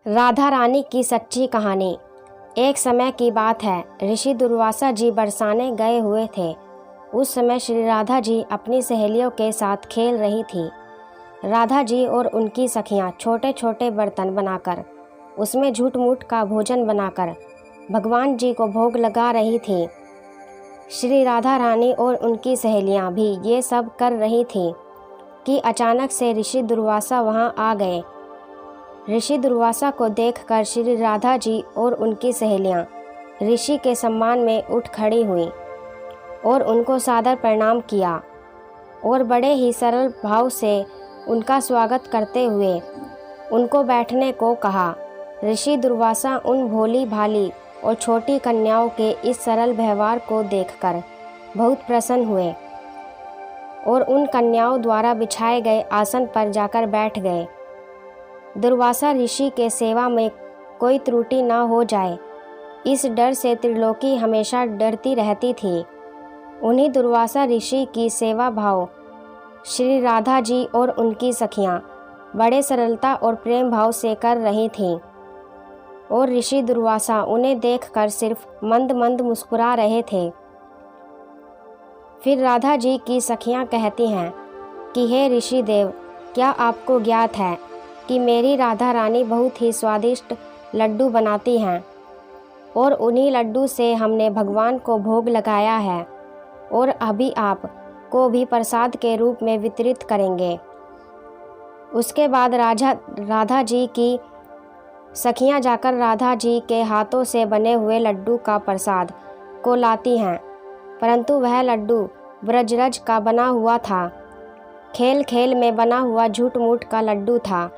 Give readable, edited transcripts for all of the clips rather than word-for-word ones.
राधा रानी की सच्ची कहानी। एक समय की बात है, ऋषि दुर्वासा जी बरसाने गए हुए थे। उस समय श्री राधा जी अपनी सहेलियों के साथ खेल रही थी। राधा जी और उनकी सखियां छोटे छोटे बर्तन बनाकर उसमें झूठ मूठ का भोजन बनाकर भगवान जी को भोग लगा रही थी। श्री राधा रानी और उनकी सहेलियां भी ये सब कर रही थी कि अचानक से ऋषि दुर्वासा वहां आ गए। ऋषि दुर्वासा को देखकर श्री राधा जी और उनकी सहेलियां ऋषि के सम्मान में उठ खड़ी हुई और उनको सादर प्रणाम किया और बड़े ही सरल भाव से उनका स्वागत करते हुए उनको बैठने को कहा। ऋषि दुर्वासा उन भोली भाली और छोटी कन्याओं के इस सरल व्यवहार को देखकर बहुत प्रसन्न हुए और उन कन्याओं द्वारा बिछाए गए आसन पर जाकर बैठ गए। दुर्वासा ऋषि के सेवा में कोई त्रुटि न हो जाए, इस डर से त्रिलोकी हमेशा डरती रहती थी। उन्हीं दुर्वासा ऋषि की सेवा भाव श्री राधा जी और उनकी सखियां बड़े सरलता और प्रेम भाव से कर रही थीं और ऋषि दुर्वासा उन्हें देखकर सिर्फ मंद मंद मुस्कुरा रहे थे। फिर राधा जी की सखियां कहती हैं कि हे ऋषि देव, क्या आपको ज्ञात है कि मेरी राधा रानी बहुत ही स्वादिष्ट लड्डू बनाती हैं और उन्हीं लड्डू से हमने भगवान को भोग लगाया है और अभी आप को भी प्रसाद के रूप में वितरित करेंगे। उसके बाद राधा जी की सखियां जाकर राधा जी के हाथों से बने हुए लड्डू का प्रसाद को लाती हैं, परंतु वह लड्डू ब्रजरज का बना हुआ था। खेल खेल में बना हुआ झूठ मूठ का लड्डू था।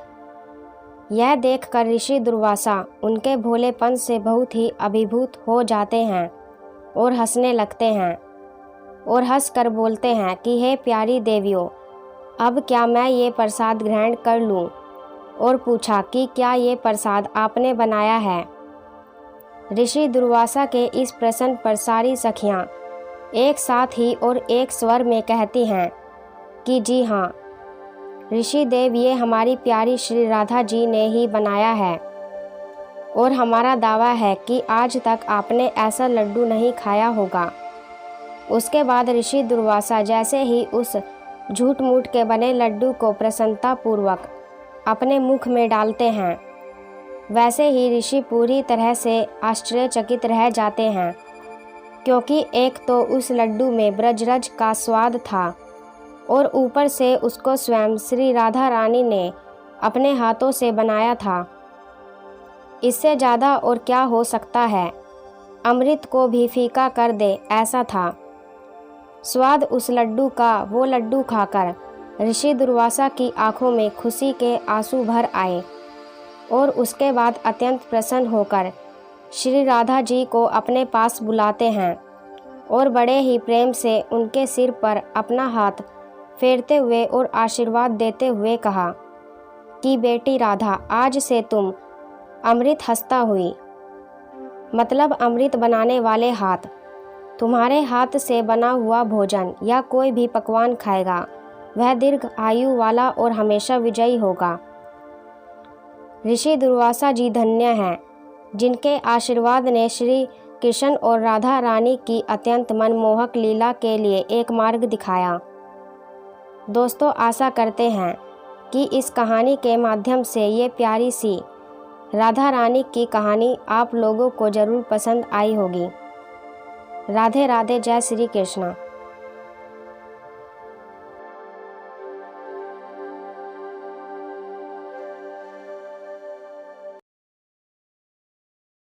यह देखकर ऋषि दुर्वासा उनके भोलेपन से बहुत ही अभिभूत हो जाते हैं और हंसने लगते हैं और हंसकर बोलते हैं कि हे प्यारी देवियों, अब क्या मैं ये प्रसाद ग्रहण कर लूं? और पूछा कि क्या ये प्रसाद आपने बनाया है? ऋषि दुर्वासा के इस प्रश्न पर सारी सखियां एक साथ ही और एक स्वर में कहती हैं कि जी हाँ ऋषि देव, ये हमारी प्यारी श्री राधा जी ने ही बनाया है और हमारा दावा है कि आज तक आपने ऐसा लड्डू नहीं खाया होगा। उसके बाद ऋषि दुर्वासा जैसे ही उस झूठ मूठ के बने लड्डू को प्रसन्नतापूर्वक अपने मुख में डालते हैं, वैसे ही ऋषि पूरी तरह से आश्चर्यचकित रह जाते हैं, क्योंकि एक तो उस लड्डू में ब्रजरज का स्वाद था और ऊपर से उसको स्वयं श्री राधा रानी ने अपने हाथों से बनाया था। इससे ज़्यादा और क्या हो सकता है? अमृत को भी फीका कर दे ऐसा था स्वाद उस लड्डू का। वो लड्डू खाकर ऋषि दुर्वासा की आंखों में खुशी के आंसू भर आए और उसके बाद अत्यंत प्रसन्न होकर श्री राधा जी को अपने पास बुलाते हैं और बड़े ही प्रेम से उनके सिर पर अपना हाथ फेरते हुए और आशीर्वाद देते हुए कहा कि बेटी राधा, आज से तुम अमृत हस्ता हुई, मतलब अमृत बनाने वाले हाथ। तुम्हारे हाथ से बना हुआ भोजन या कोई भी पकवान खाएगा वह दीर्घ आयु वाला और हमेशा विजयी होगा। ऋषि दुर्वासा जी धन्य हैं जिनके आशीर्वाद ने श्री कृष्ण और राधा रानी की अत्यंत मनमोहक लीला के लिए एक मार्ग दिखाया। दोस्तों, आशा करते हैं कि इस कहानी के माध्यम से ये प्यारी सी राधा रानी की कहानी आप लोगों को ज़रूर पसंद आई होगी। राधे राधे, जय श्री कृष्ण।